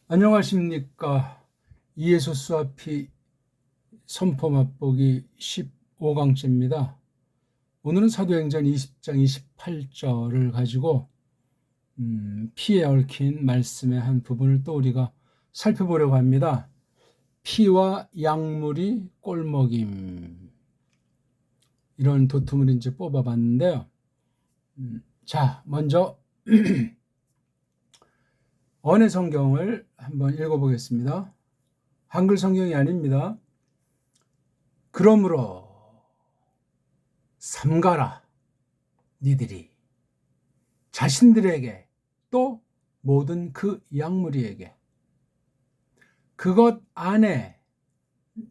안녕하십니까. 이에서 수아피 선포 맛보기 15강째입니다. 오늘은 사도행전 20장 28절을 가지고 피에 얽힌 말씀의 한 부분을 또 우리가 살펴보려고 합니다. 피와 약물이 꼴먹임, 이런 도톰을 이제 뽑아봤는데요. 자, 먼저 언의 성경을 한번 읽어보겠습니다. 한글 성경이 아닙니다. 그러므로 삼가라 니들이 자신들에게 또 모든 그 약물이에게 그것 안에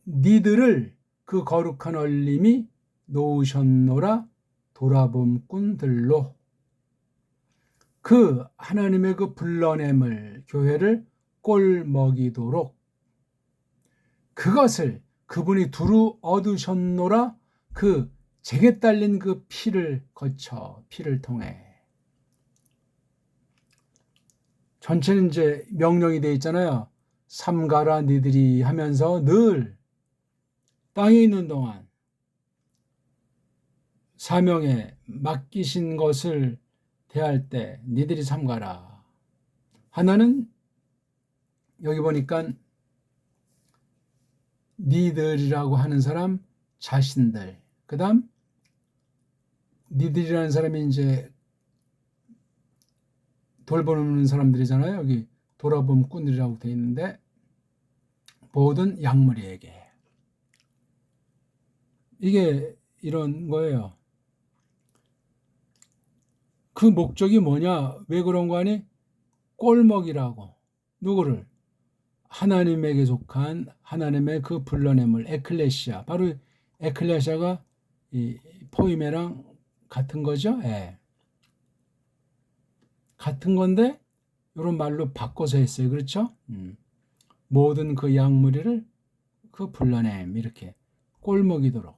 니들을 그 거룩한 얼림이 놓으셨노라. 돌아봄꾼들로 그 하나님의 그 불러냄을 교회를 꼴먹이도록 그것을 그분이 두루 얻으셨노라. 그 제게 딸린 그 피를 거쳐, 피를 통해. 전체는 이제 명령이 되어 있잖아요. 삼가라 니들이 하면서 늘 땅에 있는 동안 사명에 맡기신 것을 대할 때 니들이 삼가라. 하나는 여기 보니까 니들이라고 하는 사람 자신들, 그 다음 니들이라는 사람이 이제 돌보는 사람들이잖아요. 여기 돌아봄꾼들이라고 되어 있는데 모든 약물이에게, 이게 이런 거예요. 그 목적이 뭐냐? 왜 그런 거 아니? 꼴먹이라고. 누구를? 하나님에게 속한 하나님의 그 불러냄을, 에클레시아. 바로 에클레시아가 이 포이메랑 같은 거죠. 예. 같은 건데 이런 말로 바꿔서 했어요. 그렇죠? 모든 그 약물이를 그 불러냄, 이렇게 꼴먹이도록.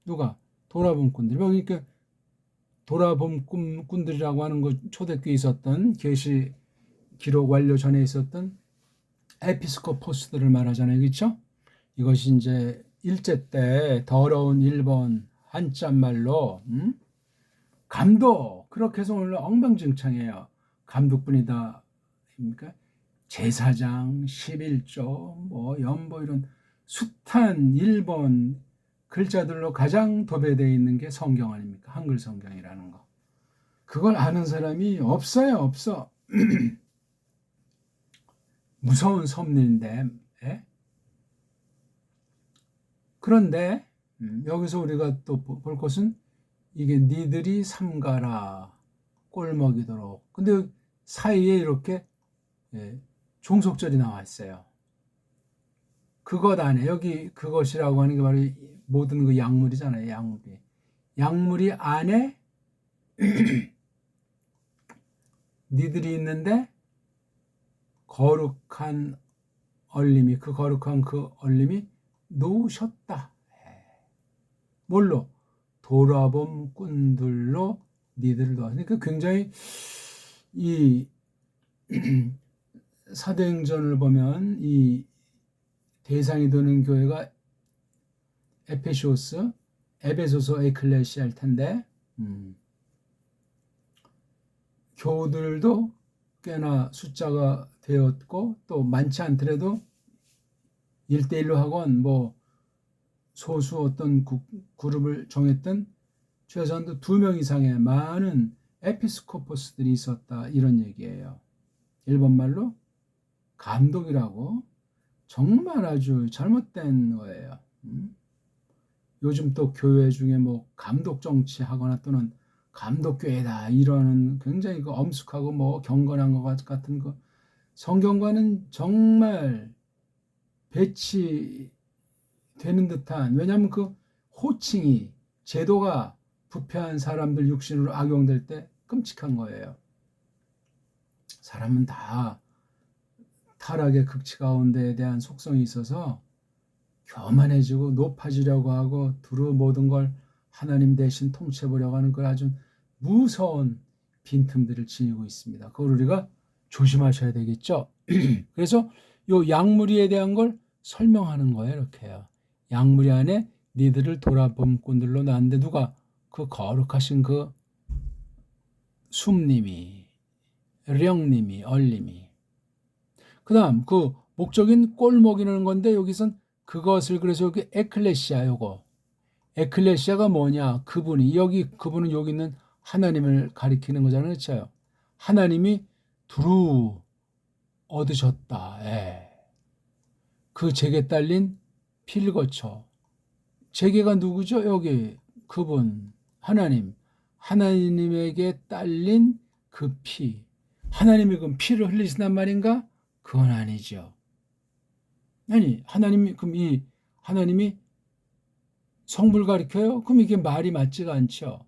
누가? 돌아봄꾼들. 그러니까 돌아봄꾼들이라고 하는 거, 초대교회에 있었던 계시 기록 완료 전에 있었던 에피스코포스들을 말하잖아요. 그렇죠? 이것이 이제 일제 때 더러운 일본 한자말로 감독, 그렇게 해서 오늘 엉망진창이에요. 감독뿐이다. 그러니까 제사장, 11조, 뭐 연보, 이런 숱한 일본 글자들로 가장 도배되어 있는 게 성경 아닙니까? 한글 성경이라는 거. 그걸 아는 사람이 없어요. 없어. 무서운 섭리인데. 예? 그런데 여기서 우리가 또 볼 것은 이게 니들이 삼가라, 꼴먹이도록. 근데 사이에 이렇게 종속절이 나와 있어요. 그것 안에, 여기 그것이라고 하는 게 바로 모든 그 약물이잖아요. 약물이. 약물이 안에 니들이 있는데 거룩한 얼림이, 그 거룩한 그 얼림이 놓으셨다. 뭘로? 돌아봄꾼들로 니들을 놓았으니, 그 굉장히 이 사도행전을 보면 이 대상이 되는 교회가 에페소스, 에베소서, 에클레시아일 텐데 교우들도 꽤나 숫자가 되었고, 또 많지 않더라도 1대1로 하건 뭐 소수 어떤 그룹을 정했던 최소한도 2명 이상의 많은 에피스코포스들이 있었다, 이런 얘기예요. 일본말로 감독이라고. 정말 아주 잘못된 거예요. 요즘 또 교회 중에 뭐 감독 정치 하거나 또는 감독교회다 이러는 굉장히 그 엄숙하고 뭐 경건한 것 같은 거, 성경과는 정말 배치되는 듯한, 왜냐하면 그 호칭이, 제도가 부패한 사람들 육신으로 악용될 때 끔찍한 거예요. 사람은 다 타락의 극치 가운데에 대한 속성이 있어서 교만해지고 높아지려고 하고 두루 모든 걸 하나님 대신 통치해보려고 하는 그 아주 무서운 빈틈들을 지니고 있습니다. 그걸 우리가 조심하셔야 되겠죠. 그래서 요 양무리에 대한 걸 설명하는 거예요. 이렇게요. 양무리 안에 니들을 돌아봄꾼들로 낳는데 누가 그 거룩하신 그 숨님이, 령님이, 얼님이. 그 다음 그 목적인 꼴 먹이는 건데 여기선 그것을 그래서 여기 에클레시아 요거. 에클레시아가 뭐냐? 그분이 여기 그분은 여기 있는 하나님을 가리키는 거잖아요. 그렇죠? 하나님이 두루 얻으셨다. 예. 그 제게 딸린 피를 거쳐. 제게가 누구죠? 여기 그분 하나님. 하나님에게 딸린 그 피. 하나님이 그럼 피를 흘리신단 말인가? 그건 아니죠. 아니 하나님이 그럼 이 하나님이 성불 가리켜요? 그럼 이게 말이 맞지가 않죠.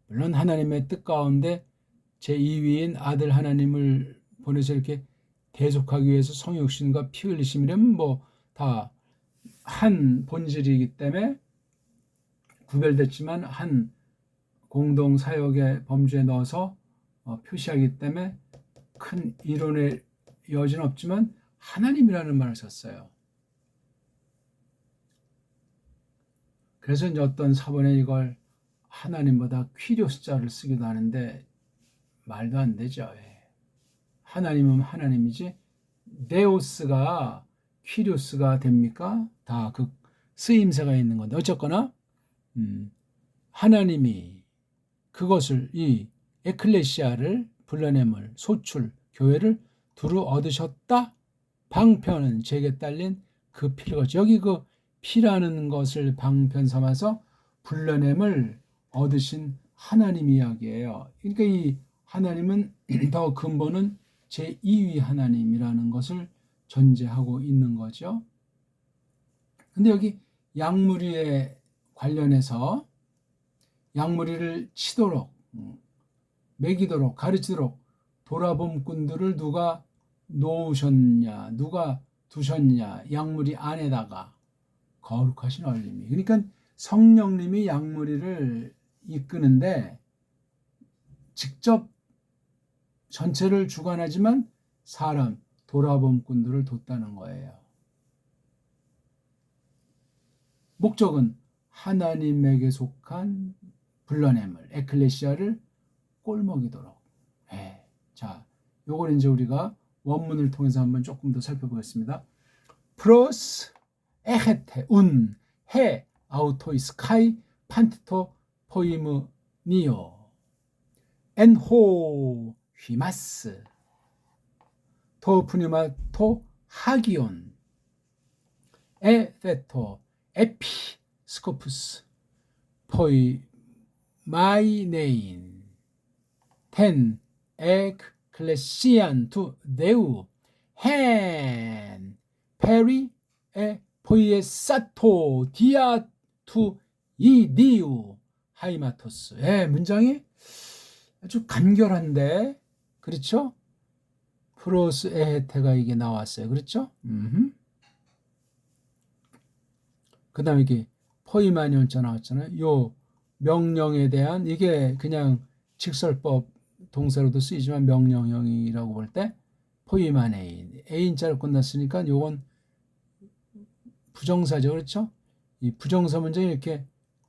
물론 하나님의 뜻 가운데 제2위인 아들 하나님을 보내서 이렇게 대속하기 위해서 성육신과 피 흘리심이라면 뭐 다 한 본질이기 때문에 구별됐지만 한 공동 사역의 범주에 넣어서 표시하기 때문에 큰 이론의 여지는 없지만 하나님이라는 말을 썼어요. 그래서 이제 어떤 사본에 이걸 하나님보다 퀴리오스자를 쓰기도 하는데 말도 안 되죠. 하나님은 하나님이지 네오스가 퀴리오스가 됩니까? 다 그 쓰임새가 있는 건데 어쨌거나 하나님이 그것을 이 에클레시아를 불러냄을 소출 교회를 두루 얻으셨다. 방편은 제게 딸린 그 피를 거쳐. 여기 그 피라는 것을 방편 삼아서 불러냄을 얻으신 하나님 이야기예요. 그러니까 이 하나님은 더 근본은 제2위 하나님이라는 것을 전제하고 있는 거죠. 근데 여기 양무리에 관련해서 양무리를 치도록 먹이도록 가르치도록 돌아봄꾼들을 누가 놓으셨냐 누가 두셨냐 양무리 안에다가 거룩하신 얼림이. 그러니까 성령님이 양무리를 이끄는데 직접 전체를 주관하지만 사람 돌아봄꾼들을 뒀다는 거예요. 목적은 하나님에게 속한 불러냄을 에클레시아를 꼴먹이도록. 자, 요걸 이제 우리가 원문을 통해서 한번 조금 더 살펴보겠습니다. 프로스 에헤테 운 해 아우토이스 카이 판티토 포이무 니오 엔호 휘마스 토프니마토 하기온 에페토 에피 스코푸스 포이 마이네인 텐 에클레시안 투 네우 헨 페리 에 포이에사토 디아 투 이디우 하이마토스. 문장이 아주 간결한데 그렇죠? 프로스 에헤테가 이게 나왔어요. 그렇죠? 그 다음에 이게 포이마니온자 나왔잖아요. 요 명령에 대한 이게 그냥 직설법 동사로도 쓰이지만 명령형이라고 볼 때 포이마네인 A인자로 끝났으니까 요건 부정사죠. 그렇죠? 이 부정사 문장이 이렇게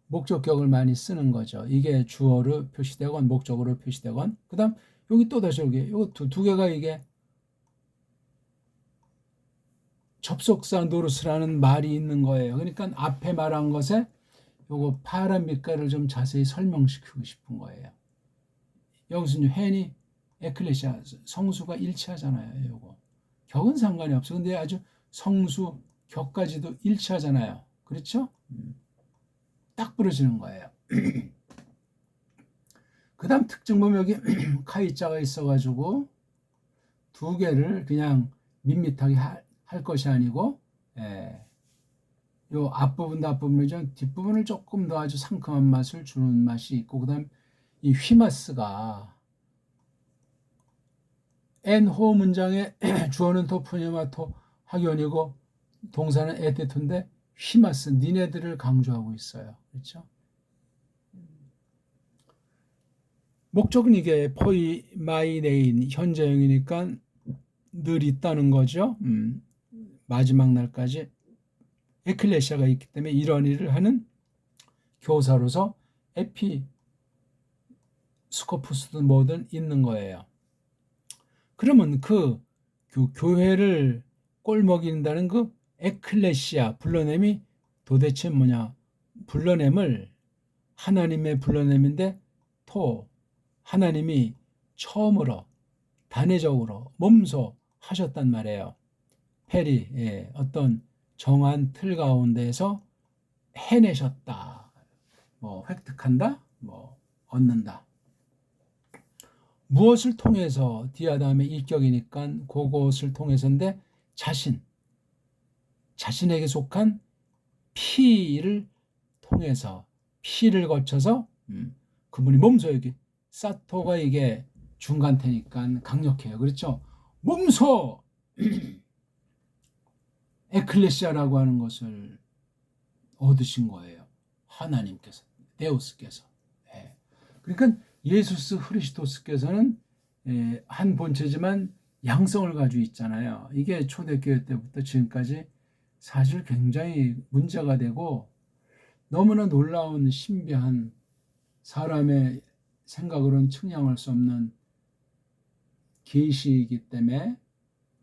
목적격을 많이 쓰는 거죠. 이게 주어로 표시되건 목적으로 표시되건. 그 다음 여기 또 다시 여기 요 두 개가 이게 접속사 노르스라는 말이 있는 거예요. 그러니까 앞에 말한 것에 요거 파란 빛깔을 좀 자세히 설명시키고 싶은 거예요. 여기서 헨이 에클레시아 성수가 일치하잖아요. 요거 격은 상관이 없어. 근데 아주 성수 격까지도 일치하잖아요. 그렇죠? 딱 부러지는 거예요. 그 다음 특징 보면 여기 카이자가 있어가지고 두 개를 그냥 밋밋하게 할 것이 아니고 요 앞부분도 앞부분이죠. 뒷부분을 조금 더 아주 상큼한 맛을 주는 맛이 있고 그 다음 이 휘마스가 엔호 문장의 주어는 토프니마토 학연이고 동사는 에테토인데 휘마스 니네들을 강조하고 있어요. 그렇죠? 목적은 이게 포이마이네인 현재형이니까 늘 있다는 거죠. 마지막 날까지 에클레시아가 있기 때문에 이런 일을 하는 교사로서 에피스코푸스든 뭐든 있는 거예요. 그러면 그 교회를 꼴먹인다는 그 에클레시아 불러냄이 도대체 뭐냐? 불러냄을 하나님의 불러냄인데 하나님이 처음으로 단회적으로 몸소 하셨단 말이에요. 어떤 정한 틀 가운데에서 해내셨다. 뭐 획득한다. 뭐 얻는다. 무엇을 통해서 디아담의 일격이니까 그것을 통해서인데 자신에게 속한 피를 통해서 피를 거쳐서 그분이 몸소 여기 사토가 이게 중간태니까 강력해요. 그렇죠? 몸소 에클레시아라고 하는 것을 얻으신 거예요. 하나님께서, 데우스께서. 그러니까 예수스 그리스도스께서는 한 본체지만 양성을 가지고 있잖아요. 이게 초대교회 때부터 지금까지 사실 굉장히 문제가 되고 너무나 놀라운 신비한 사람의 생각으로는 측량할 수 없는 계시이기 때문에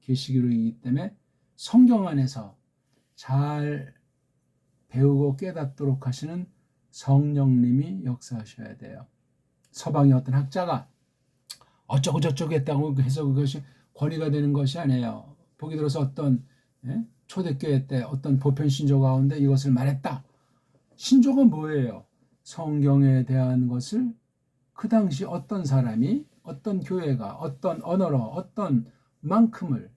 계시기로이기 때문에 성경 안에서 잘 배우고 깨닫도록 하시는 성령님이 역사하셔야 돼요. 서방의 어떤 학자가 어쩌고 저쩌고 했다고 해서 그것이 권위가 되는 것이 아니에요. 보기 들어서 어떤 초대교회 때 어떤 보편 신조 가운데 이것을 말했다. 신조가 뭐예요? 성경에 대한 것을 그 당시 어떤 사람이 어떤 교회가 어떤 언어로 어떤 만큼을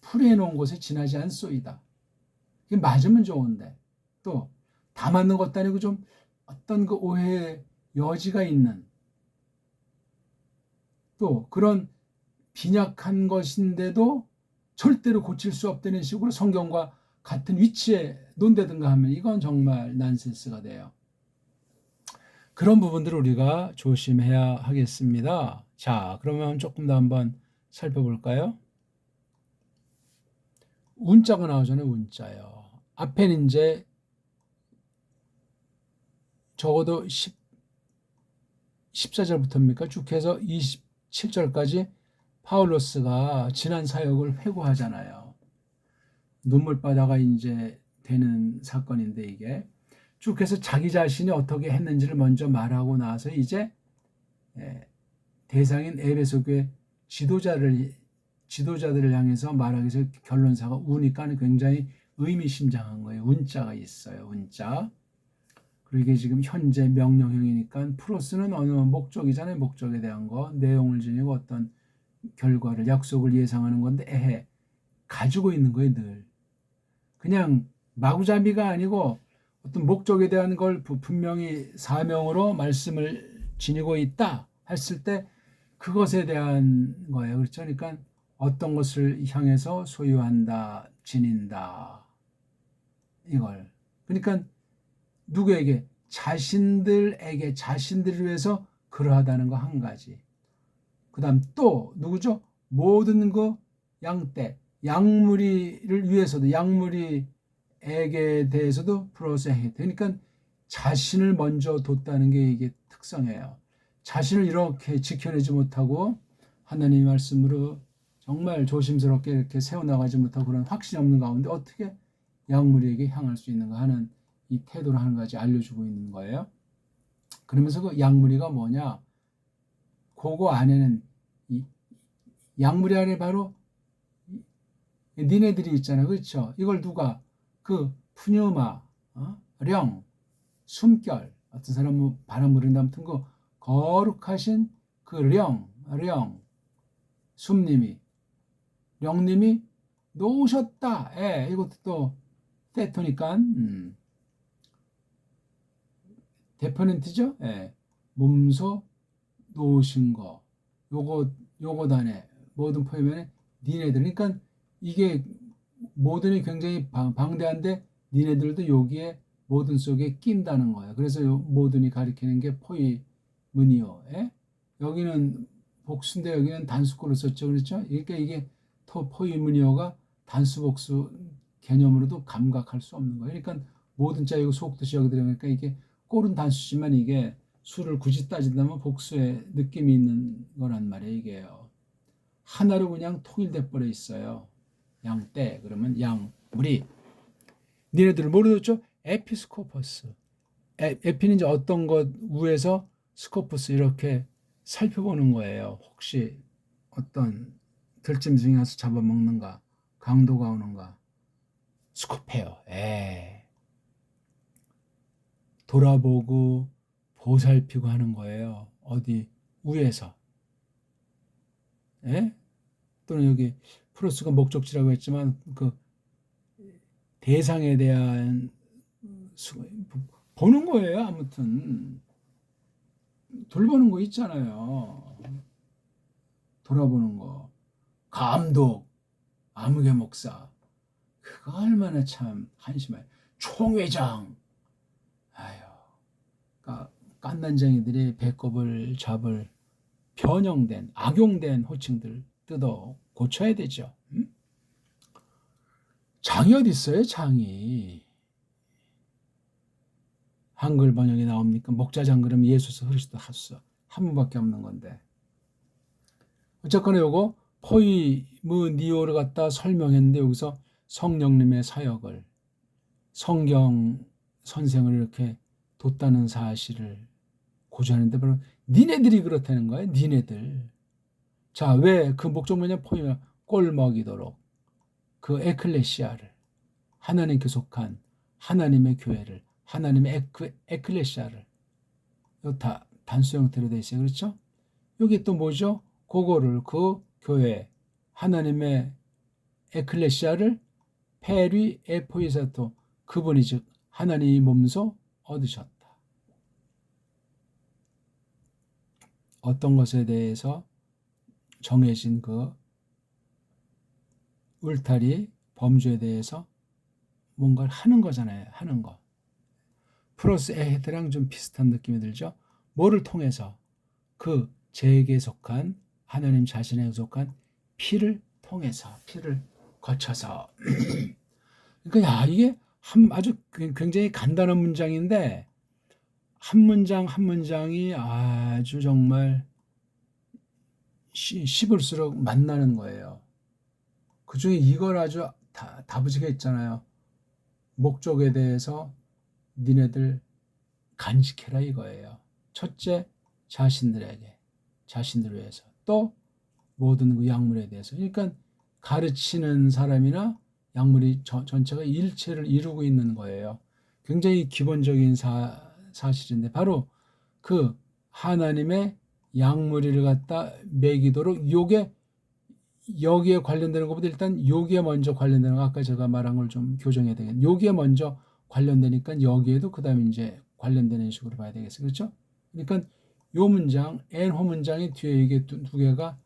풀이해 놓은 곳에 지나지 않소이다. 이게 맞으면 좋은데 또 다 맞는 것도 아니고 좀 어떤 그 오해의 여지가 있는 또 그런 빈약한 것인데도 절대로 고칠 수 없다는 식으로 성경과 같은 위치에 논다든가 하면 이건 정말 난센스가 돼요. 그런 부분들을 우리가 조심해야 하겠습니다. 자, 그러면 조금 더 한번 살펴볼까요? 운자가 나오잖아요. 운자요. 앞에는 이제 적어도 14절부터입니까? 쭉 해서 27절까지 파울로스가 지난 사역을 회고하잖아요. 눈물바다가 이제 되는 사건인데 이게 쭉 해서 자기 자신이 어떻게 했는지를 먼저 말하고 나서 이제 대상인 에베소 교회 지도자들을 향해서 말하기 위해서 결론사가 우니까 굉장히 의미심장한 거예요. 운자가 있어요. 운자. 그리고 이게 지금 현재 명령형이니까 프로스는 어느 목적이잖아요. 목적에 대한 거, 내용을 지니고 어떤 결과를, 약속을 예상하는 건데 가지고 있는 거예요. 늘. 그냥 마구잡이가 아니고 어떤 목적에 대한 걸 분명히 사명으로 말씀을 지니고 있다 했을 때 그것에 대한 거예요. 그렇죠? 그러니까 어떤 것을 향해서 소유한다, 지닌다. 이걸. 그러니까 누구에게? 자신들을 위해서 그러하다는 거 한 가지. 그 다음 또 누구죠? 모든 그 양떼, 양무리를 위해서도 양무리에게 대해서도 프로세해. 그러니까 자신을 먼저 뒀다는 게 이게 특성이에요. 자신을 이렇게 지켜내지 못하고 하나님의 말씀으로 정말 조심스럽게 이렇게 세워나가지 못하고 그런 확신이 없는 가운데 어떻게 양무리에게 향할 수 있는가 하는 이 태도를 한 가지 알려주고 있는 거예요. 그러면서 그 양무리가 뭐냐? 그거 안에는 이 양무리 안에 바로 니네들이 있잖아요. 그렇죠? 이걸 누가 그 푸뉴마, 령, 숨결 어떤 사람은 바람 부른다 아무튼 그 거룩하신 그 령, 숨님이 령님이 놓으셨다. 이것도 또 테토니까 데퍼넌트죠. 몸소 놓으신 거. 요것 안에 모든 포함에 니네들. 그러니까 이게 모든이 굉장히 방대한데 니네들도 여기에 모든 속에 낀다는 거예요. 그래서 모든이 가리키는 게 포이문이요. 여기는 복수인데 여기는 단수꼴로 썼죠. 그렇죠? 그러니까 이게 포이문이어가 단수복수 개념으로도 감각할 수 없는 거예요. 그러니까 모든 자 이거 소옥도시 여기 들어가니까 이게 꼴은 단수지만 이게 수를 굳이 따진다면 복수의 느낌이 있는 거란 말이에요. 이게요. 하나로 그냥 통일돼 버려 있어요. 양떼 그러면 양무리. 니네들 모르겠죠? 에피스코퍼스. 에피는 이제 어떤 것 위에서 스코퍼스 이렇게 살펴보는 거예요. 혹시 어떤 들짐 중에 와서 잡아먹는가, 강도가 오는가. 스코페어. 돌아보고 보살피고 하는 거예요. 어디 위에서. 또는 여기 프로스가 목적지라고 했지만 그 대상에 대한 보는 거예요. 아무튼 돌보는 거 있잖아요. 돌아보는 거. 감독, 아무개 목사. 그거 얼마나 참 한심해. 총회장. 아유, 깐난쟁이들이 배꼽을 잡을 변형된, 악용된 호칭들 뜯어 고쳐야 되죠. 장이 어디 있어요, 장이? 한글 번역이 나옵니까? 목자장 그러면 예수 그리스도 한 분밖에 없는 건데. 어쨌거나 요거 포이무니오를 갖다 설명했는데 여기서 성령님의 사역을 성경 선생을 이렇게 뒀다는 사실을 고조하는데 바로 니네들이 그렇다는 거예요. 니네들. 자, 왜 그 목적 뭐냐? 포이무 꼴 먹이도록 그 에클레시아를 하나님께 속한 하나님의 교회를 하나님의 에클레시아를 다 단수 형태로 되어 있어요. 그렇죠? 여기 또 뭐죠? 그거를 그 교회 하나님의 에클레시아를 페리 에포이사토 그분이 즉 하나님이 몸소 얻으셨다. 어떤 것에 대해서 정해진 그 울타리 범주에 대해서 뭔가를 하는 거잖아요. 하는 거. 플러스 에헤드랑 좀 비슷한 느낌이 들죠. 뭐를 통해서 그 제에게 속한 하나님 자신에 속한 피를 통해서 피를 거쳐서 그러니까 이게 아주 굉장히 간단한 문장인데 한 문장 한 문장이 아주 정말 씹을수록 맛나는 거예요. 그중에 이걸 아주 다부지게 있잖아요. 목적에 대해서 니네들 간직해라 이거예요. 첫째, 자신들을 위해서. 또 모든 그 약물에 대해서. 그러니까 가르치는 사람이나 약물이 전체가 일체를 이루고 있는 거예요. 굉장히 기본적인 사실인데 바로 그 하나님의 약물이를 갖다 먹이도록 요게 여기에 관련되는 것보다 일단 여기에 먼저 관련되는 거 아까 제가 말한 걸 좀 교정해야 되겠네요. 여기에 먼저 관련되니까 여기에도 그 다음에 이제 관련되는 식으로 봐야 되겠어요. 그렇죠? 그러니까 요 문장, N호 문장이 뒤에 이게 두 개가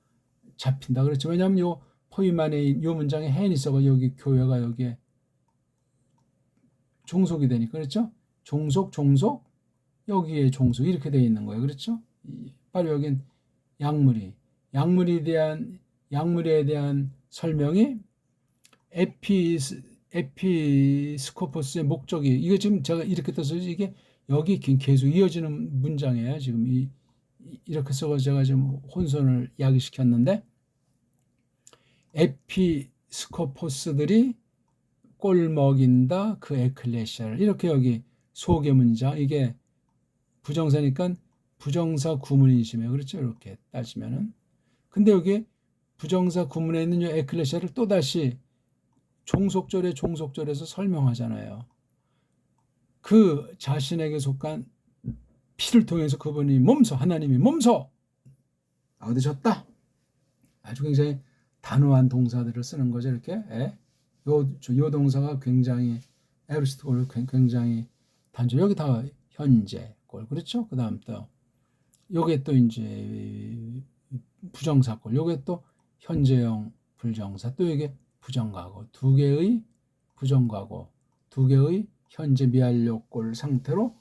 잡힌다. 그렇죠? 왜냐하면 요 포임 안에 요 문장에 헨이 있어가 여기 교회가 여기에 종속이 되니까 그렇죠? 종속 여기에 종속 이렇게 되어 있는 거예요. 그렇죠? 바로 여긴 약물에 대한 설명이 에피스코포스의 목적이 이거 지금 제가 이렇게 떠서 이게 여기 계속 이어지는 문장이에요. 지금 이렇게 써서 제가 지금 혼선을 야기시켰는데 에피스코포스들이 꼴 먹인다 그 에클레시아를 이렇게 여기 소개 문장 이게 부정사니까 부정사 구문이심이에요. 그렇죠? 이렇게 따지면은 근데 여기 부정사 구문에 있는 이 에클레시아를 또다시 종속절에서 설명하잖아요. 그 자신에게 속한 피를 통해서 그분이 하나님이 몸소 얻으셨다. 아주 굉장히 단호한 동사들을 쓰는 거죠. 이렇게 요 동사가 굉장히 에르스트골 굉장히 단조. 여기 다 현재 꼴 그렇죠. 그 다음 또 요게 또 이제 부정사 꼴. 요게 또 현재형 불정사. 또 이게 부정과거. 두 개의 부정과거. 두 개의 현재 미완료꼴 상태로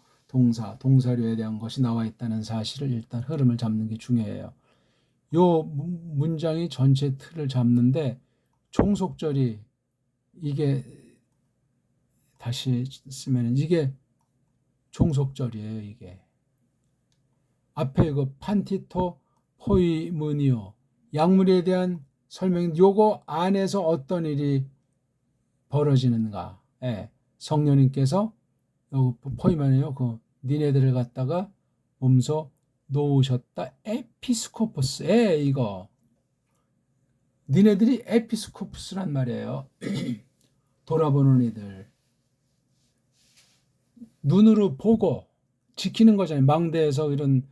동사료에 대한 것이 나와 있다는 사실을 일단 흐름을 잡는 게 중요해요. 요 문장이 전체 틀을 잡는데 종속절이 이게 다시 쓰면 이게 종속절이에요. 이게 앞에 그 판티토 포이무니오 약물에 대한 설명, 요거 안에서 어떤 일이 벌어지는가. 예, 성령님께서 요 포이무니오 그 니네들을 갖다가 몸소 놓으셨다. 에피스코포스. 이거 니네들이 에피스코포스란 말이에요. 돌아보는 이들, 눈으로 보고 지키는 거잖아요. 망대에서 이런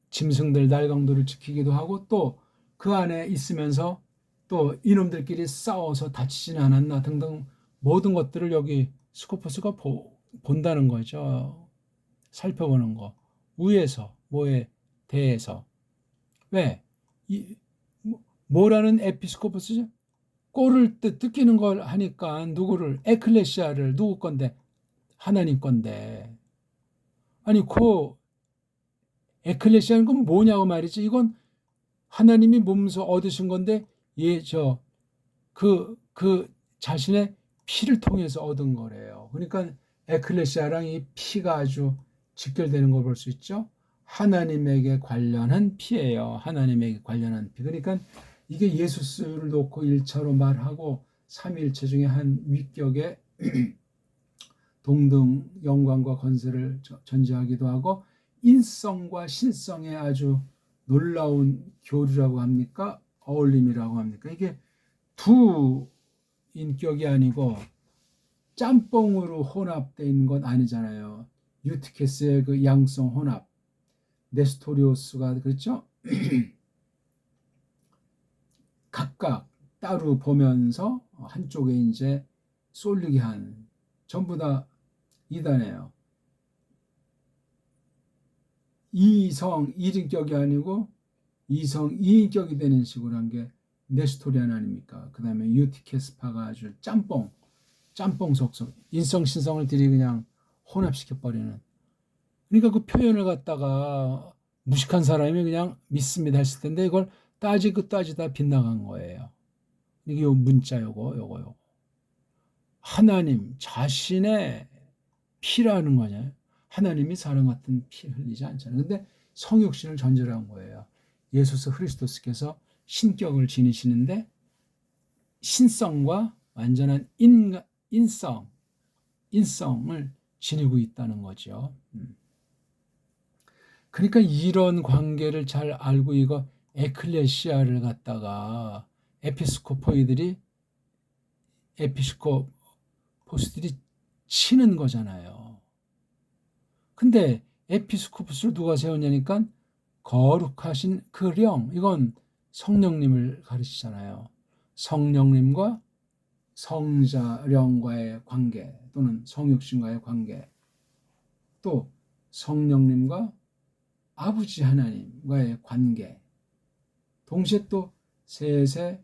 짐승들, 날강도를 지키기도 하고 또 그 안에 있으면서 또 이놈들끼리 싸워서 다치지는 않았나 등등 모든 것들을 여기 스코포스가 본다는 거죠. 살펴보는 거. 위에서 뭐에 대해서. 왜? 뭐라는 에피스코포스죠? 꼴을 뜯기는 걸 하니까 누구를, 에클레시아를 누구 건데? 하나님 건데. 아니 그 에클레시아는 건 뭐냐고 말이지. 이건 하나님이 몸소 얻으신 건데 그 자신의 피를 통해서 얻은 거래요. 그러니까 에클레시아랑 이 피가 아주 직결되는 걸 볼 수 있죠. 하나님에게 관련한 피예요. 하나님에게 관련한 피. 그러니까 이게 예수스를 놓고 1차로 말하고 삼위일체 중에 한 위격의 동등 영광과 건세를 전제하기도 하고 인성과 신성의 아주 놀라운 교류라고 합니까? 어울림이라고 합니까? 이게 두 인격이 아니고 짬뽕으로 혼합되어 있는 건 아니잖아요. 유티케스의 그 양성 혼합, 네스토리오스가 그렇죠? 각각 따로 보면서 한쪽에 이제 쏠리게 한 전부 다 이단이에요. 이성 1인격이 아니고 이성 2인격이 되는 식으로 한 게 네스토리안 아닙니까? 그 다음에 유티케스파가 아주 짬뽕 속성, 인성 신성을 들이 그냥 혼합시켜버리는. 그러니까 그 표현을 갖다가 무식한 사람이 그냥 믿습니다 했을 텐데 이걸 따지다 빗나간 거예요. 이게 요 문자 요거 하나님 자신의 피라는 거잖아요. 하나님이 사람 같은 피 흘리지 않잖아요. 근데 성육신을 전제로 한 거예요. 예수스 그리스도스께서 신격을 지니시는데 신성과 완전한 인성을 지니고 있다는 거죠. 그러니까 이런 관계를 잘 알고 이거 에클레시아를 갖다가 에피스코포스들이 치는 거잖아요. 근데 에피스코포스를 누가 세웠냐니까 거룩하신 그 령, 이건 성령님을 가르치잖아요. 성령님과 성자령과의 관계 또는 성육신과의 관계, 또 성령님과 아버지 하나님과의 관계, 동시에 또 셋의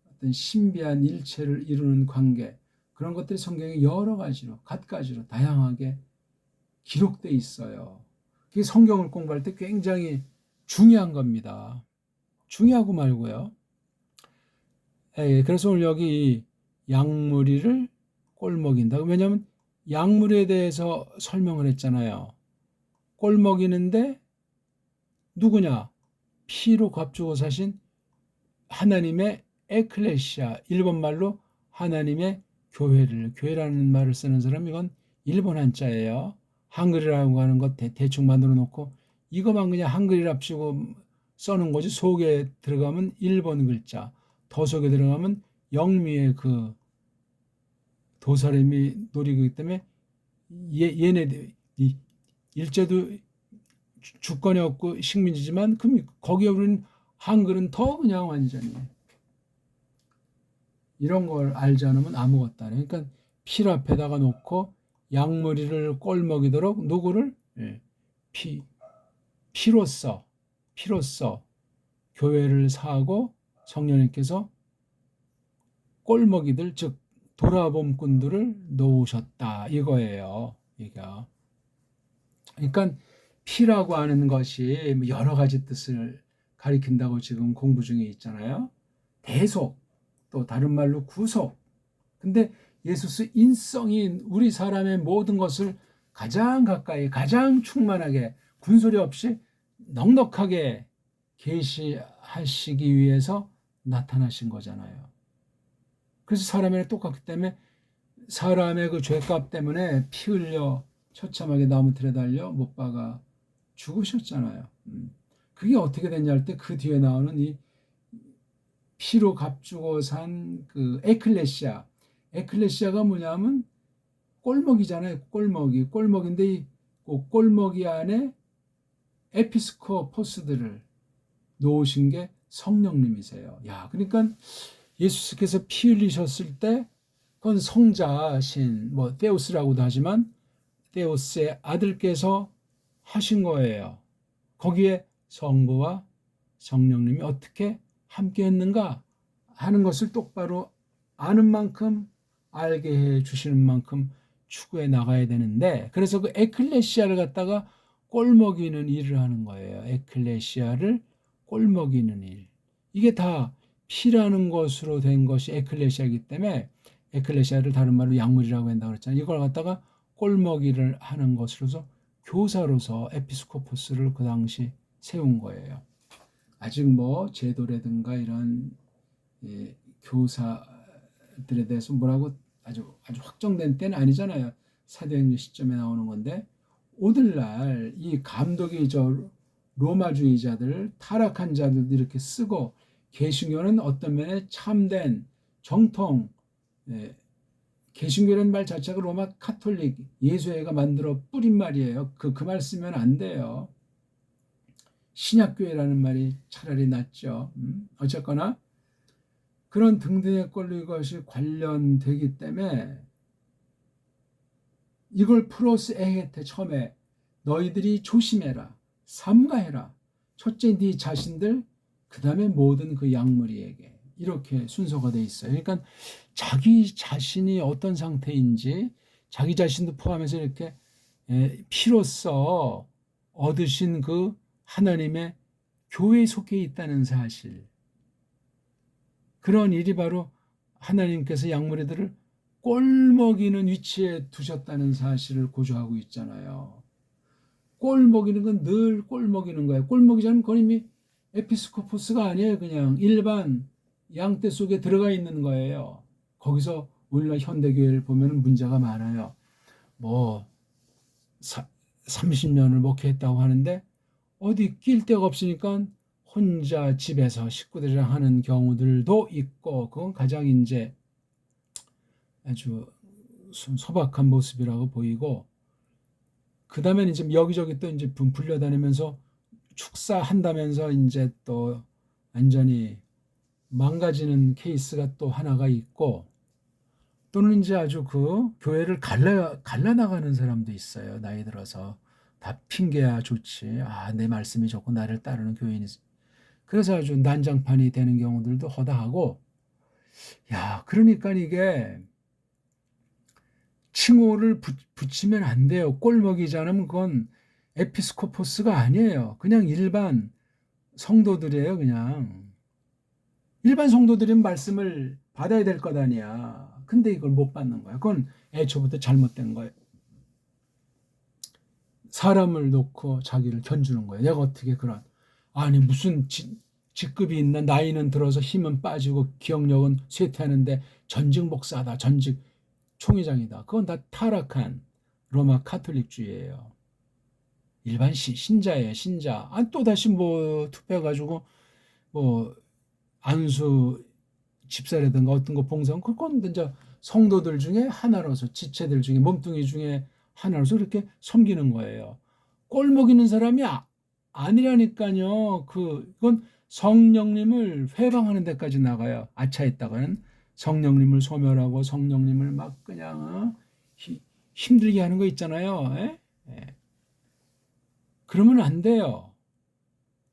어떤 신비한 일체를 이루는 관계, 그런 것들이 성경에 여러 가지로 갖가지로 다양하게 기록되어 있어요. 그게 성경을 공부할 때 굉장히 중요한 겁니다. 중요하고 말고요. 그래서 오늘 여기 양무리를 꼴먹인다. 왜냐하면 양무리에 대해서 설명을 했잖아요. 꼴먹이는데 누구냐? 피로 값주고 사신 하나님의 에클레시아, 일본말로 하나님의 교회라는 말을 쓰는 사람, 이건 일본 한자예요. 한글이라고 하는 것 대충 만들어 놓고 이거만 그냥 한글이랍시고 써는 거지. 속에 들어가면 일본 글자, 더 속에 들어가면 영미의 그 도사람이 노리기 때문에 얘네 일제도 주권이 없고 식민지지만 그럼 거기에 우리는 한글은 더 그냥 완전히 이런 걸 알지 않으면 아무것도 안 해. 그러니까 필 앞에다가 놓고 양머리를 꼴먹이도록 누구를 피로써 교회를 사고 성령님께서 꼴먹이들 즉 돌아봄꾼들을 놓으셨다 이거예요. 그러니까 피라고 하는 것이 여러 가지 뜻을 가리킨다고 지금 공부 중에 있잖아요. 대속 또 다른 말로 구속. 근데 예수스 인성이 우리 사람의 모든 것을 가장 가까이, 가장 충만하게, 군소리 없이 넉넉하게 계시하시기 위해서 나타나신 거잖아요. 그래서 사람이랑 똑같기 때문에 사람의 그 죄값 때문에 피 흘려 처참하게 나무틀에 달려 못 박아 죽으셨잖아요. 그게 어떻게 됐냐 할 때 그 뒤에 나오는 이 피로 값주고 산 그 에클레시아. 에클레시아가 뭐냐면 꼴먹이잖아요. 꼴먹인데 이 꼴먹이 안에 에피스코포스들을 놓으신 게 성령님이세요. 야, 그러니까 예수께서 피 흘리셨을 때 그건 성자신 뭐 데우스라고도 하지만 데우스의 아들께서 하신 거예요. 거기에 성부와 성령님이 어떻게 함께 했는가 하는 것을 똑바로 아는 만큼 알게 해 주시는 만큼 추구해 나가야 되는데, 그래서 그 에클레시아를 갖다가 꼴먹이는 일을 하는 거예요. 에클레시아를 꼴먹이는 일. 이게 다 피라는 것으로 된 것이 에클레시아이기 때문에 에클레시아를 다른 말로 약물이라고 한다고 그랬잖아요. 이걸 갖다가 꼴먹이를 하는 것으로서 교사로서 에피스코포스를 그 당시 세운 거예요. 아직 뭐 제도라든가 이런 교사들에 대해서 뭐라고 아주 확정된 때는 아니잖아요. 사도행전 시점에 나오는 건데, 오늘날 이 감독이 로마주의자들, 타락한 자들도 이렇게 쓰고, 개신교는 어떤 면에 참된 정통, 개신교라는 말 자체가 로마 카톨릭 예수회가 만들어 뿌린 말이에요. 그 말 쓰면 안 돼요. 신약교회라는 말이 차라리 낫죠. 어쨌거나 그런 등등의 걸로 이것이 관련되기 때문에 이걸 프로스 에헤테 처음에 너희들이 조심해라, 삼가해라. 첫째 네 자신들, 그 다음에 모든 그 약물이에게, 이렇게 순서가 돼 있어요. 그러니까 자기 자신이 어떤 상태인지 자기 자신도 포함해서 이렇게 피로써 얻으신 그 하나님의 교회에 속해 있다는 사실, 그런 일이 바로 하나님께서 약물이들을 꼴먹이는 위치에 두셨다는 사실을 고조하고 있잖아요. 꼴먹이는 건 늘 꼴먹이는 거예요. 꼴먹이자는 건 이미 에피스코포스가 아니에요. 그냥 일반 양떼 속에 들어가 있는 거예요. 거기서 오늘날 현대교회를 보면 문제가 많아요. 뭐 30년을 목회했다고 하는데 어디 낄 데가 없으니까 혼자 집에서 식구들이랑 하는 경우들도 있고, 그건 가장 이제 아주 소박한 모습이라고 보이고, 그 다음에 이제 여기저기 또 이제 불려다니면서 축사한다면서 이제 또 완전히 망가지는 케이스가 또 하나가 있고, 또는 이제 아주 그 교회를 갈라나가는 사람도 있어요. 나이 들어서 다 핑계야 좋지. 내 말씀이 좋고 나를 따르는 교인이. 그래서 아주 난장판이 되는 경우들도 허다하고, 그러니까 이게 칭호를 붙이면 안 돼요. 꼴먹이지 않으면 그건 에피스코포스가 아니에요. 그냥 일반 성도들이에요. 그냥 일반 성도들은 말씀을 받아야 될 것 아니야. 근데 이걸 못 받는 거야. 그건 애초부터 잘못된 거예요. 사람을 놓고 자기를 견주는 거예요. 내가 어떻게 무슨 직급이 있나, 나이는 들어서 힘은 빠지고 기억력은 쇠퇴하는데 전직 목사다, 전직 총회장이다. 그건 다 타락한 로마 카톨릭주의예요. 일반 신자예요, 신자. 또다시 뭐 투표해가지고 뭐 안수 집사라든가 어떤 거 봉사하면 그건 이제 성도들 중에 하나로서, 지체들 중에, 몸뚱이 중에 하나로서 그렇게 섬기는 거예요. 꼴 먹이는 사람이 아니라니까요. 그건 성령님을 회방하는 데까지 나가요. 아차했다가는 성령님을 소멸하고 성령님을 막 그냥 힘들게 하는 거 있잖아요. 그러면 안 돼요.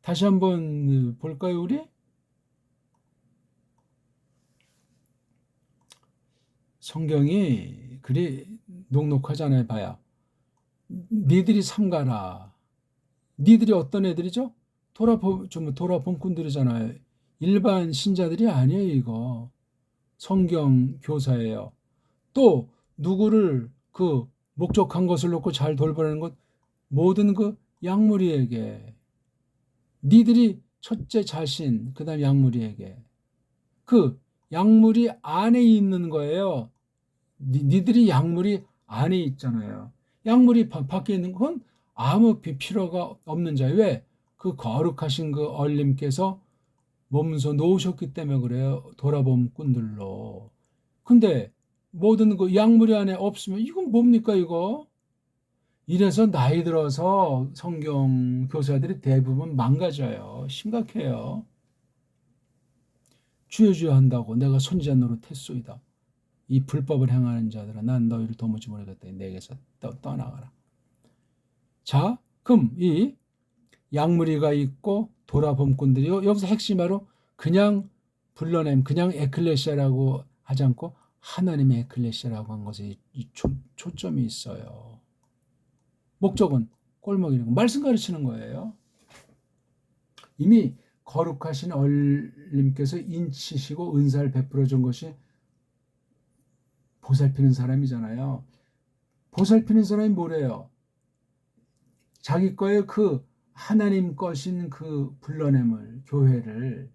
다시 한번 볼까요, 우리? 성경이 그리 녹록하잖아요. 봐야. 니들이 삼가라. 니들이 어떤 애들이죠? 도라범꾼들이잖아요. 일반 신자들이 아니에요, 이거. 성경 교사예요. 또 누구를 그 목적한 것을 놓고 잘 돌보라는 것, 모든 그 양무리에게, 니들이 첫째 자신, 그 다음 양무리에게, 그 양무리 안에 있는 거예요. 니들이 양무리 안에 있잖아요. 양무리 밖에 있는 건 아무 필요가 없는 자예요. 왜? 그 거룩하신 그 얼림께서 몸소 놓으셨기 때문에 그래요. 돌아봄꾼들로. 근데 모든 그 양무리 안에 없으면 이건 뭡니까 이거? 이래서 나이 들어서 성경 교사들이 대부분 망가져요. 심각해요. 주여 주여 한다고 내가 선지자 노릇했소이다. 이 불법을 행하는 자들아 난 너희를 도무지 모르겠다. 내게서 떠나가라. 자, 그럼 이 양무리가 있고 돌아봄꾼들이 여기서 핵심으로 그냥 불러냄, 그냥 에클레시아라고 하지 않고 하나님의 에클레시아라고 한 것에 초점이 있어요. 목적은 꼴먹이는 거, 말씀 가르치는 거예요. 이미 거룩하신 얼님께서 인치시고 은사를 베풀어 준 것이 보살피는 사람이잖아요. 보살피는 사람이 뭐래요? 자기 거에 그 하나님 것인 그 불러냄을, 교회를,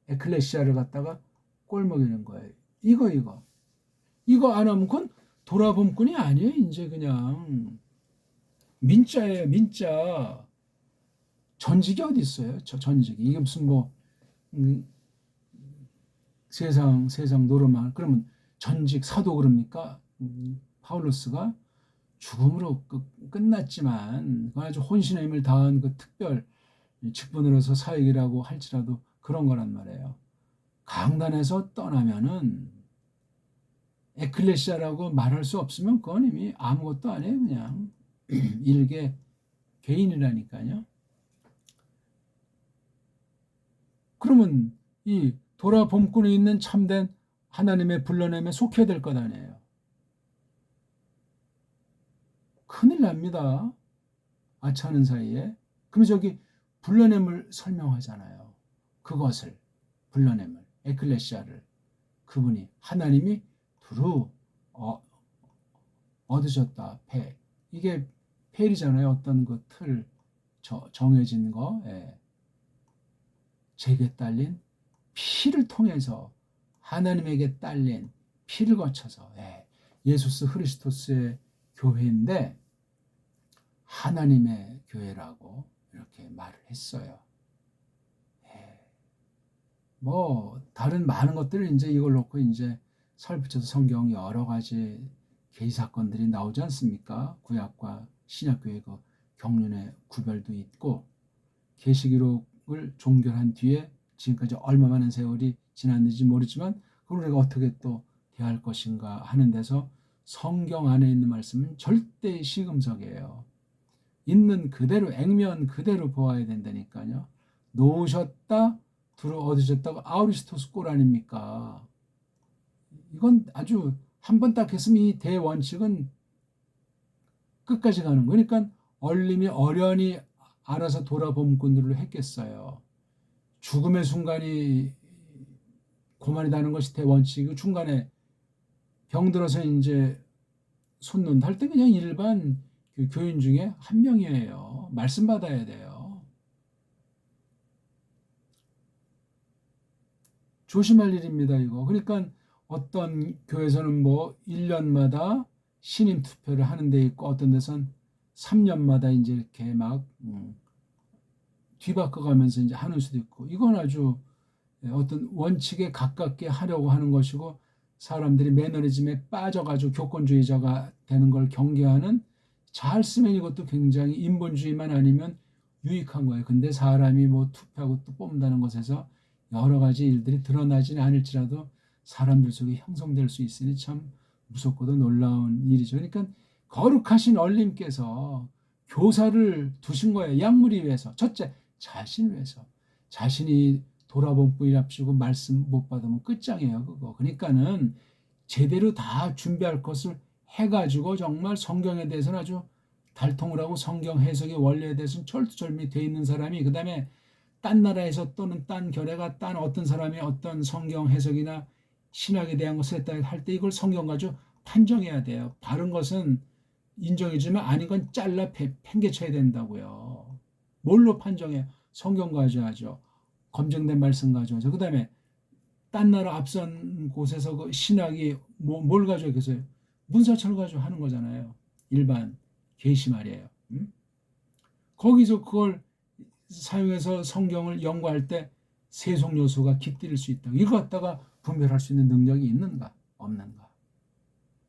에클레시아를 갖다가 꼴먹이는 거예요. 이거 안 하면 그건 돌아봄꾼이 아니에요. 이제 그냥 민자예요. 민자. 전직이 어디 있어요? 전직이. 이게 무슨 뭐 세상 노름만 그러면 전직 사도 그럽니까? 파울로스가 죽음으로 끝났지만 아주 혼신의 힘을 다한 그 특별 직분으로서 사역이라고 할지라도 그런 거란 말이에요. 강단에서 떠나면은 에클레시아라고 말할 수 없으면 그건 이미 아무것도 아니에요. 그냥 일개 개인이라니까요. 그러면 이 돌아봄꾼이 있는 참된 하나님의 불러냄에 속해야 될 것 아니에요. 큰일 납니다. 아차하는 사이에. 그럼 저기 불러냄을 설명하잖아요. 그것을, 불러냄을, 에클레시아를 그분이 하나님이 두루 얻으셨다. 이게 펠이잖아요. 어떤 그 틀 정해진 거. 예. 제게 딸린 피를 통해서 하나님에게 딸린 피를 거쳐서 예수스 그리스도스의 교회인데 하나님의 교회라고 이렇게 말을 했어요. 뭐 다른 많은 것들을 이제 이걸 놓고 이제 설붙여서 성경 여러 가지 계시 사건들이 나오지 않습니까? 구약과 신약교회 그 경륜의 구별도 있고 계시기록을 종결한 뒤에 지금까지 얼마 많은 세월이 지났는지 모르지만 그걸 우리가 어떻게 또 대할 것인가 하는 데서 성경 안에 있는 말씀은 절대 시금석이에요. 있는 그대로 액면 그대로 보아야 된다니까요. 놓으셨다 두루 얻으셨다고 아우리스토스 꼴 아닙니까? 이건 아주 한 번 딱 했으면 이 대원칙은 끝까지 가는 거예요. 그러니까 얼림이 어련히 알아서 돌아봄꾼들로 했겠어요. 죽음의 순간이 고만이다는 것이 대원칙이고 중간에 병들어서 이제 손 할 때 그냥 일반 교인 중에 한 명이에요. 말씀 받아야 돼요. 조심할 일입니다, 이거. 그러니까 어떤 교회에서는 뭐 1년마다 신임 투표를 하는 데 있고 어떤 데선 3년마다 이제 이렇게 막 뒤바꿔 가면서 이제 하는 수도 있고 이건 아주 어떤 원칙에 가깝게 하려고 하는 것이고 사람들이 매너리즘에 빠져가지고 교권주의자가 되는 걸 경계하는 잘 쓰면 이것도 굉장히 인본주의만 아니면 유익한 거예요. 근데 사람이 뭐 투표하고 또 뽑는다는 것에서 여러 가지 일들이 드러나지는 않을지라도 사람들 속에 형성될 수 있으니 참 무섭고도 놀라운 일이죠. 그러니까 거룩하신 얼림께서 교사를 두신 거예요. 양무리 위해서. 첫째, 자신을 위해서. 자신이 돌아본 뿐이랍시고 말씀 못 받으면 끝장이에요. 그거. 그러니까는 제대로 다 준비할 것을 해가지고 정말 성경에 대해서는 아주 달통을 하고 성경 해석의 원리에 대해서는 철두철미 돼 있는 사람이 그 다음에 딴 나라에서 또는 딴 결회가 딴 어떤 사람이 어떤 성경 해석이나 신학에 대한 것을 했다 할 때 이걸 성경 가지고 판정해야 돼요. 바른 것은 인정해주면 아닌 건 잘라 팽개쳐야 된다고요. 뭘로 판정해요? 성경 가지고 하죠. 검증된 말씀 가지고 하죠. 그 다음에 딴 나라 앞선 곳에서 그 신학이 뭘 가지고 계세요? 문서철 가지고 하는 거잖아요. 일반 계시 말이에요. 거기서 그걸 사용해서 성경을 연구할 때 세속 요소가 깃들일 수 있다. 이거 갖다가 분별할 수 있는 능력이 있는가? 없는가?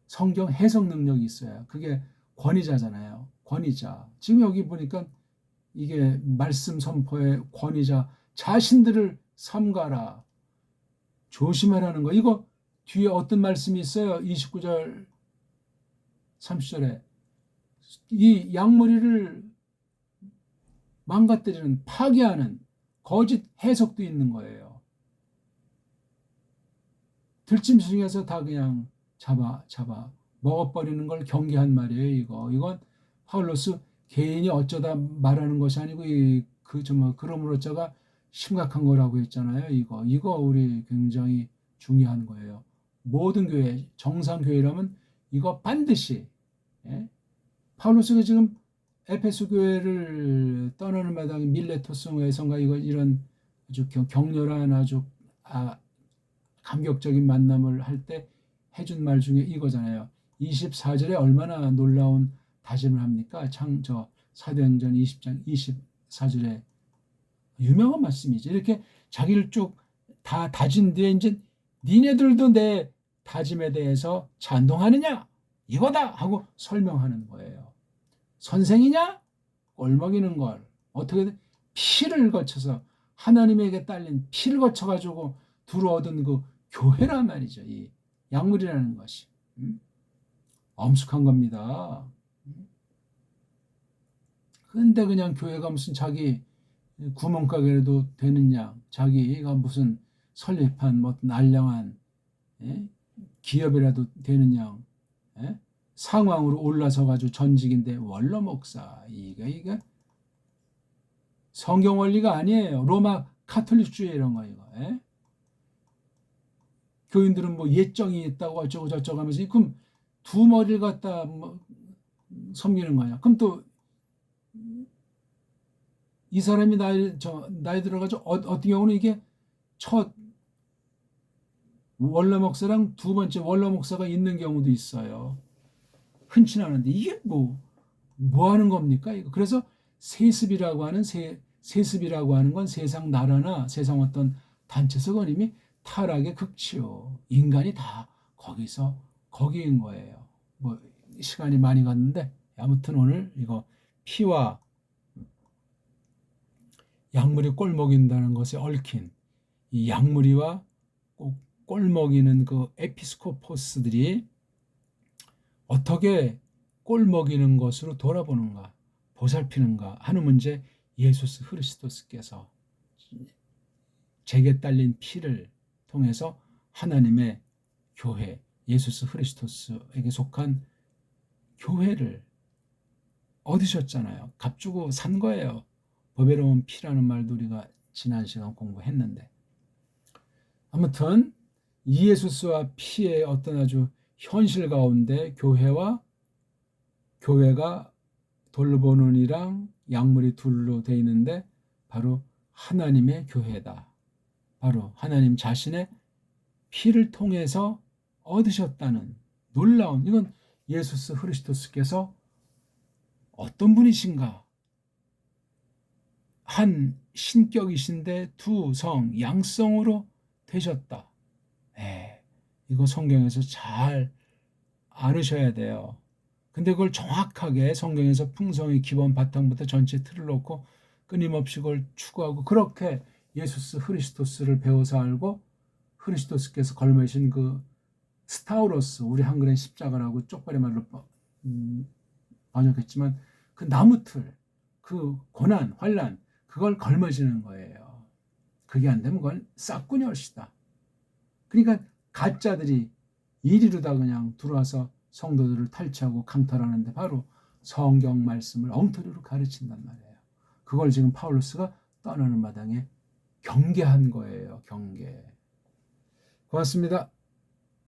성경 해석 능력이 있어야. 그게 권위자잖아요. 권위자. 지금 여기 보니까 이게 말씀 선포의 권위자 자신들을 삼가라. 조심하라는 거. 이거 뒤에 어떤 말씀이 있어요? 29절 30절에 이 양머리를 망가뜨리는 파괴하는 거짓 해석도 있는 거예요. 들짐승에서 다 그냥 잡아 먹어버리는 걸 경계한 말이에요. 이건 파울로스 개인이 어쩌다 말하는 것이 아니고 그러므로저가 심각한 거라고 했잖아요. 이거 우리 굉장히 중요한 거예요. 모든 교회 정상 교회라면 이거 반드시 파울로스가 지금 에페소 교회를 떠나는 마당에 밀레토스에선가 이런 아주 격렬한 아주 감격적인 만남을 할 때 해준 말 중에 이거잖아요. 24절에 얼마나 놀라운 다짐을 합니까? 사도행전 20장 24절에 유명한 말씀이죠. 이렇게 자기를 쭉 다 다진 뒤에 이제 니네들도 내 다짐에 대해서 찬동하느냐? 이거다 하고 설명하는 거예요. 선생이냐? 꼴먹이는 걸 어떻게든 피를 거쳐서 하나님에게 딸린 피를 거쳐가지고 두루 얻은 그 교회란 말이죠. 이 약물이라는 것이 엄숙한 겁니다. 근데 그냥 교회가 무슨 자기 구멍가게라도 되는 양, 자기가 무슨 설립한 뭐 알량한 기업이라도 되는 양, 상황으로 올라서 가지고 전직인데 원로 목사 이게 성경 원리가 아니에요. 로마 카톨릭주의 이런 거 이거. 교인들은 뭐 예정이 있다고 어쩌고 저쩌고 하면서 그럼 두 머리를 갖다 섬기는 거야. 그럼 또 이 사람이 나이 들어가지고 어떤 경우는 이게 첫 원로 목사랑 두 번째 원로 목사가 있는 경우도 있어요. 흔치 않은데 이게 뭐 하는 겁니까? 이거. 그래서 세습이라고 하는 세습이라고 하는 건 세상 나라나 세상 어떤 단체에서 이미 타락의 극치요. 인간이 다 거기인 거예요. 뭐 시간이 많이 갔는데 아무튼 오늘 이거 피와 약물이 꼴 먹인다는 것에 얽힌 이 약물이와 꼴 먹이는 그 에피스코포스들이 어떻게 꼴 먹이는 것으로 돌아보는가, 보살피는가 하는 문제 예수 그리스도께서 제게 딸린 피를 통해서 하나님의 교회, 예수 그리스도에게 속한 교회를 얻으셨잖아요. 값주고 산 거예요. 보배로운 피라는 말도 우리가 지난 시간 공부했는데 아무튼 이 예수스와 피의 어떤 아주 현실 가운데 교회가 돌로 보는 이랑 약물이 둘로 돼 있는데 바로 하나님의 교회다. 바로 하나님 자신의 피를 통해서 얻으셨다는 놀라운 이건 예수 그리스도께서 어떤 분이신가? 한 신격이신데 두 성, 양성으로 되셨다. 이거 성경에서 잘 알으셔야 돼요. 근데 그걸 정확하게 성경에서 풍성의 기본 바탕부터 전체 틀을 놓고 끊임없이 그걸 추구하고 그렇게 예수 그리스도스를 배워서 알고 그리스도스께서 걸매신 그 스타우로스 우리 한글엔 십자가라고 쪽발이 말로 번역했지만 그 나무틀 그 고난 환난 그걸 걸머지는 거예요. 그게 안 되면 그건 싹군이 얼씨다. 그러니까 가짜들이 이리로 다 그냥 들어와서 성도들을 탈취하고 강탈하는데 바로 성경 말씀을 엉터리로 가르친단 말이에요. 그걸 지금 파울로스가 떠나는 마당에 경계한 거예요. 경계. 고맙습니다.